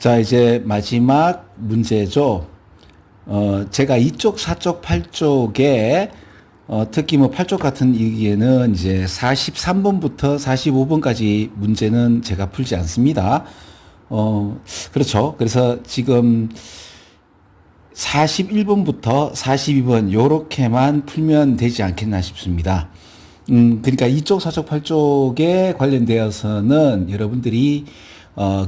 자, 이제 마지막 문제죠. 제가 이쪽, 사쪽, 팔쪽에, 특히 뭐 팔쪽 같은 이기에는 이제 43번부터 45번까지 문제는 제가 풀지 않습니다. 그렇죠. 그래서 지금 41번부터 42번, 요렇게만 풀면 되지 않겠나 싶습니다. 그러니까 이쪽, 사쪽, 팔쪽에 관련되어서는 여러분들이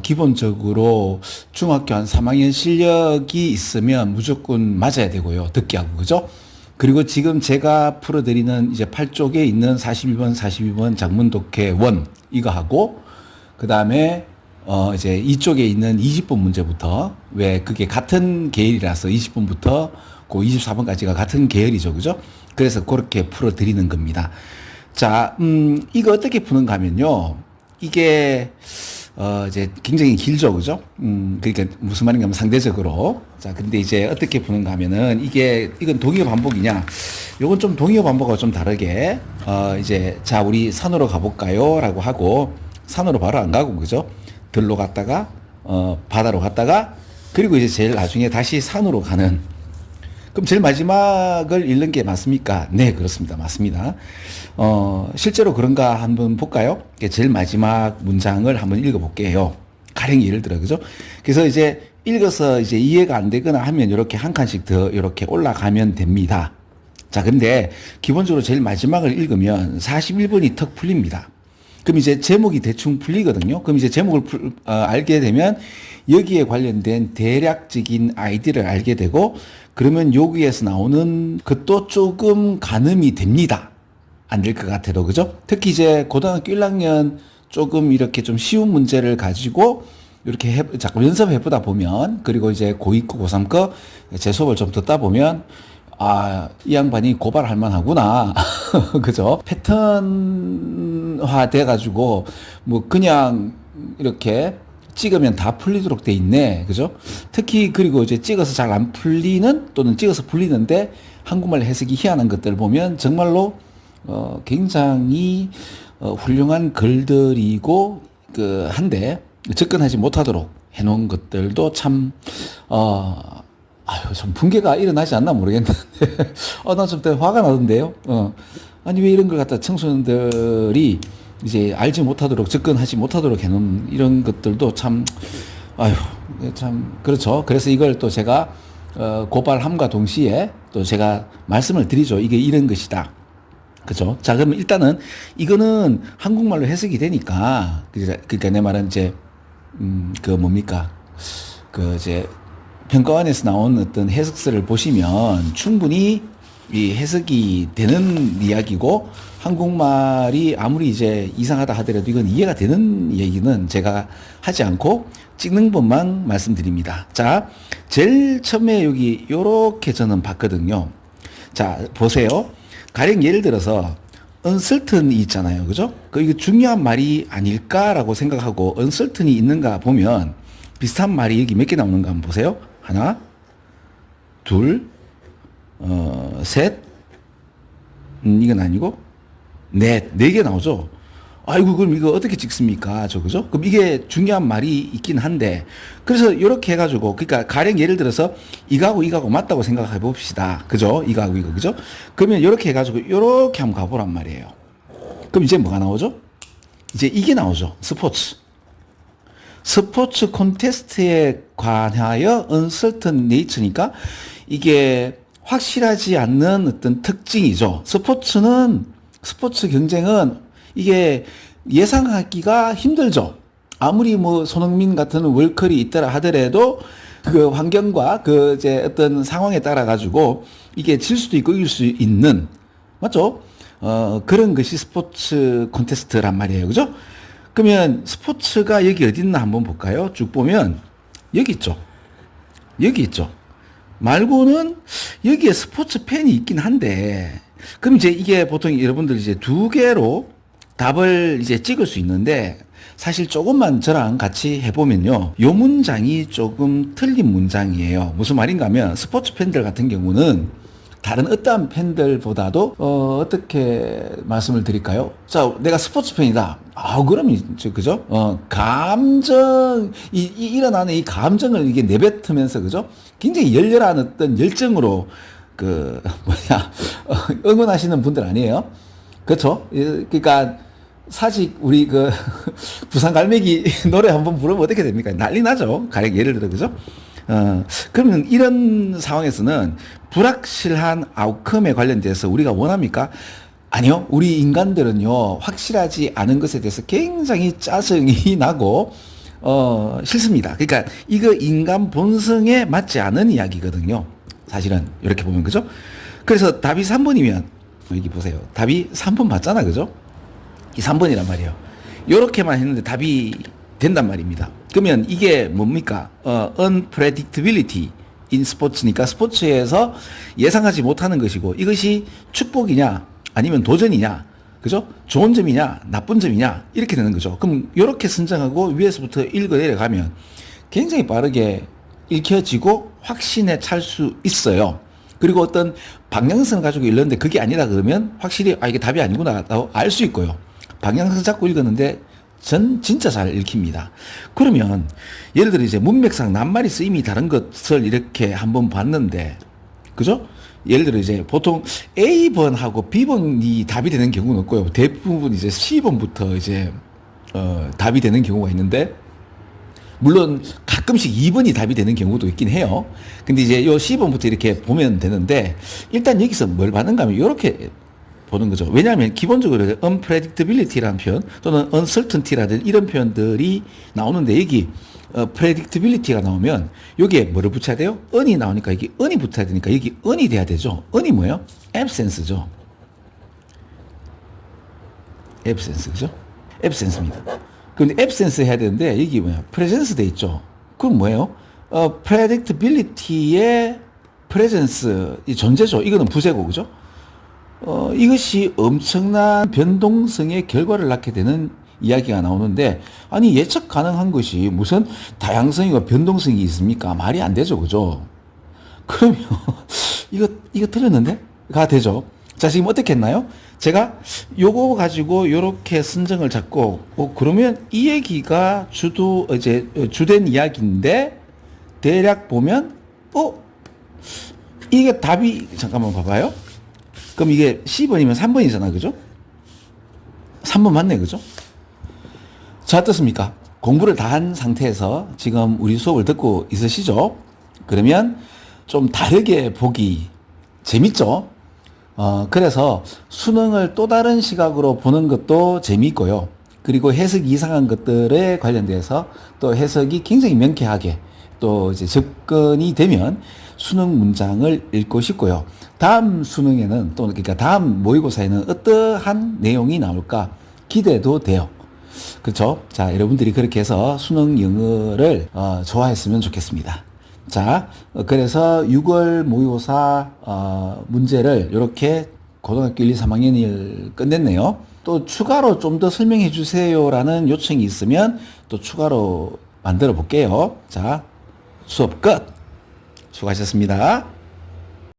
기본적으로 중학교 한 3학년 실력이 있으면 무조건 맞아야 되고요. 듣기 하고, 그죠? 그리고 지금 제가 풀어드리는 이제 8쪽에 있는 41번, 42번 작문독해 원, 이거 하고, 그 다음에, 이제 이쪽에 있는 20번 문제부터, 왜 그게 같은 계열이라서 20번부터 그 24번까지가 같은 계열이죠. 그죠? 그래서 그렇게 풀어드리는 겁니다. 자, 이거 어떻게 푸는가 하면요. 이게, 이제 굉장히 길죠. 그죠? 그러니까 무슨 말인가 하면 상대적으로. 자, 근데 이제 어떻게 푸는가 하면은 이건 동의어 반복이냐? 요건 좀 동의어 반복하고 좀 다르게, 이제, 자, 우리 산으로 가볼까요? 라고 하고, 산으로 바로 안 가고, 그죠? 들로 갔다가, 바다로 갔다가, 그리고 이제 제일 나중에 다시 산으로 가는, 그럼 제일 마지막을 읽는 게 맞습니까? 네, 그렇습니다. 맞습니다. 실제로 그런가 한번 볼까요? 제일 마지막 문장을 한번 읽어볼게요. 가령 예를 들어, 그죠? 그래서 이제 읽어서 이제 이해가 안 되거나 하면 이렇게 한 칸씩 더 이렇게 올라가면 됩니다. 자, 근데 기본적으로 제일 마지막을 읽으면 41번이 턱 풀립니다. 그럼 이제 제목이 대충 풀리거든요. 그럼 이제 제목을 알게 되면 여기에 관련된 대략적인 아이디어를 알게 되고, 그러면 여기에서 나오는 것도 조금 가늠이 됩니다. 안 될 것 같아도, 그죠? 특히 이제 고등학교 1학년 조금 이렇게 좀 쉬운 문제를 가지고 이렇게 자꾸 연습해보다 보면, 그리고 이제 고2 거, 고3 거 제 수업을 좀 듣다 보면, 아, 이 양반이 고발할 만하구나. 그죠? 패턴화 돼가지고, 뭐, 그냥 이렇게 찍으면 다 풀리도록 돼 있네. 그죠? 특히, 그리고 이제 찍어서 잘 안 풀리는, 또는 찍어서 풀리는데, 한국말 해석이 희한한 것들 보면, 정말로, 굉장히, 훌륭한 글들이고, 한데, 접근하지 못하도록 해놓은 것들도 참, 좀 붕괴가 일어나지 않나 모르겠는데. 나 좀 화가 나던데요. 아니, 왜 이런 걸 갖다 청소년들이 이제 알지 못하도록, 접근하지 못하도록 해놓은 이런 것들도 참, 참, 그렇죠. 그래서 이걸 또 제가, 고발함과 동시에 또 제가 말씀을 드리죠. 이게 이런 것이다. 그죠? 자, 그러면 일단은 이거는 한국말로 해석이 되니까, 그러니까 내 말은 이제, 뭡니까? 이제, 평가원에서 나온 어떤 해석서를 보시면 충분히 이 해석이 되는 이야기고, 한국말이 아무리 이제 이상하다 하더라도 이건 이해가 되는 얘기는 제가 하지 않고 찍는 법만 말씀드립니다. 자, 제일 처음에 여기 요렇게 저는 봤거든요. 자, 보세요. 가령 예를 들어서 uncertain이 있잖아요. 그죠? 이거 중요한 말이 아닐까라고 생각하고 uncertain이 있는가 보면 비슷한 말이 여기 몇 개 나오는가 한번 보세요. 하나, 둘, 셋, 이건 아니고, 넷, 네 개 나오죠? 아이고, 그럼 이거 어떻게 찍습니까? 그죠? 그럼 이게 중요한 말이 있긴 한데, 그래서 이렇게 해가지고, 그러니까 가령 예를 들어서 이거하고 맞다고 생각해 봅시다. 그죠? 이거하고 이거, 그죠? 그러면 이렇게 해가지고, 이렇게 한번 가보란 말이에요. 그럼 이제 뭐가 나오죠? 이제 이게 나오죠. 스포츠 콘테스트에 관하여 uncertain nature니까 이게 확실하지 않는 어떤 특징이죠. 스포츠 경쟁은 이게 예상하기가 힘들죠. 아무리 뭐 손흥민 같은 월클이 있더라 하더라도 그 환경과 이제 어떤 상황에 따라 가지고 이게 질 수도 있고 이길 수 있는, 맞죠? 그런 것이 스포츠 콘테스트란 말이에요. 그죠? 그러면 스포츠가 여기 어디 있나 한번 볼까요? 쭉 보면 여기 있죠. 여기 있죠. 말고는 여기에 스포츠 팬이 있긴 한데, 그럼 이제 이게 보통 여러분들 이제 두 개로 답을 이제 찍을 수 있는데, 사실 조금만 저랑 같이 해보면요, 요 문장이 조금 틀린 문장이에요. 무슨 말인가 하면 스포츠 팬들 같은 경우는 다른 어떠한 팬들보다도 어떻게 말씀을 드릴까요? 자, 내가 스포츠 팬이다. 그럼 그죠? 감정 일어나는 이 감정을 이게 내뱉으면서 그죠? 굉장히 열렬한 어떤 열정으로 응원하시는 분들 아니에요? 그렇죠? 그러니까 사직 우리 부산 갈매기 노래 한번 부르면 어떻게 됩니까? 난리 나죠. 가령 예를 들어 그죠? 그러면 이런 상황에서는 불확실한 아웃컴에 관련돼서 우리가 원합니까? 아니요. 우리 인간들은요, 확실하지 않은 것에 대해서 굉장히 짜증이 나고, 싫습니다. 그러니까 이거 인간 본성에 맞지 않은 이야기거든요. 사실은. 이렇게 보면, 그죠? 그래서 답이 3번이면, 여기 보세요. 답이 3번 맞잖아. 그죠? 이 3번이란 말이에요. 요렇게만 했는데 답이 된단 말입니다. 그러면 이게 뭡니까? unpredictability in 스포츠니까 스포츠에서 예상하지 못하는 것이고 이것이 축복이냐 아니면 도전이냐 그죠? 좋은 점이냐 나쁜 점이냐 이렇게 되는 거죠. 그럼 이렇게 선정하고 위에서부터 읽어 내려가면 굉장히 빠르게 읽혀지고 확신에 찰 수 있어요. 그리고 어떤 방향성을 가지고 읽는데 그게 아니다 그러면 확실히 이게 답이 아니구나 알 수 있고요. 방향성 잡고 읽었는데 전 진짜 잘 읽힙니다. 그러면 예를 들어 이제 문맥상 낱말이 쓰임이 다른 것을 이렇게 한번 봤는데 그죠? 예를 들어 이제 보통 A번하고 B번이 답이 되는 경우는 없고요. 대부분 이제 C번부터 이제 답이 되는 경우가 있는데 물론 가끔씩 2번이 답이 되는 경우도 있긴 해요. 근데 이제 요 C번부터 이렇게 보면 되는데 일단 여기서 뭘 받는가 하면 이렇게 보는 거죠. 왜냐하면 기본적으로 unpredictability라는 표현 또는 uncertainty라든 이런 표현들이 나오는데 여기 predictability가 나오면 여기에 뭐를 붙여야 돼요? un이 나오니까 여기 un이 붙어야 되니까 여기 un이 돼야 되죠. un이 뭐예요? absence죠. absence 그죠? absence입니다. 그런데 absence 해야 되는데 여기 뭐야? presence 돼 있죠. 그럼 뭐예요? predictability의 presence 이 존재죠. 이거는 부세고 그죠? 이것이 엄청난 변동성의 결과를 낳게 되는 이야기가 나오는데, 아니, 예측 가능한 것이 무슨 다양성이고 변동성이 있습니까? 말이 안 되죠. 그죠? 그러면, 이거 틀렸는데? 가 되죠. 자, 지금 어떻게 했나요? 제가 요거 가지고 요렇게 선정을 잡고, 그러면 이 얘기가 주된 이야기인데, 대략 보면, 이게 답이, 잠깐만 봐봐요. 그럼 이게 C번이면 3번이잖아. 그죠? 3번 맞네. 그죠? 자, 어떻습니까? 공부를 다 한 상태에서 지금 우리 수업을 듣고 있으시죠? 그러면 좀 다르게 보기 재밌죠? 그래서 수능을 또 다른 시각으로 보는 것도 재미있고요. 그리고 해석이 이상한 것들에 관련돼서 또 해석이 굉장히 명쾌하게 또 이제 접근이 되면 수능 문장을 읽고 싶고요. 다음 수능에는 또 그러니까 다음 모의고사에는 어떠한 내용이 나올까 기대도 돼요. 그렇죠? 자, 여러분들이 그렇게 해서 수능 영어를 좋아했으면 좋겠습니다. 자, 그래서 6월 모의고사 문제를 이렇게 고등학교 1, 2, 3학년을 끝냈네요. 또 추가로 좀 더 설명해 주세요라는 요청이 있으면 또 추가로 만들어 볼게요. 자, 수업 끝. 수고하셨습니다.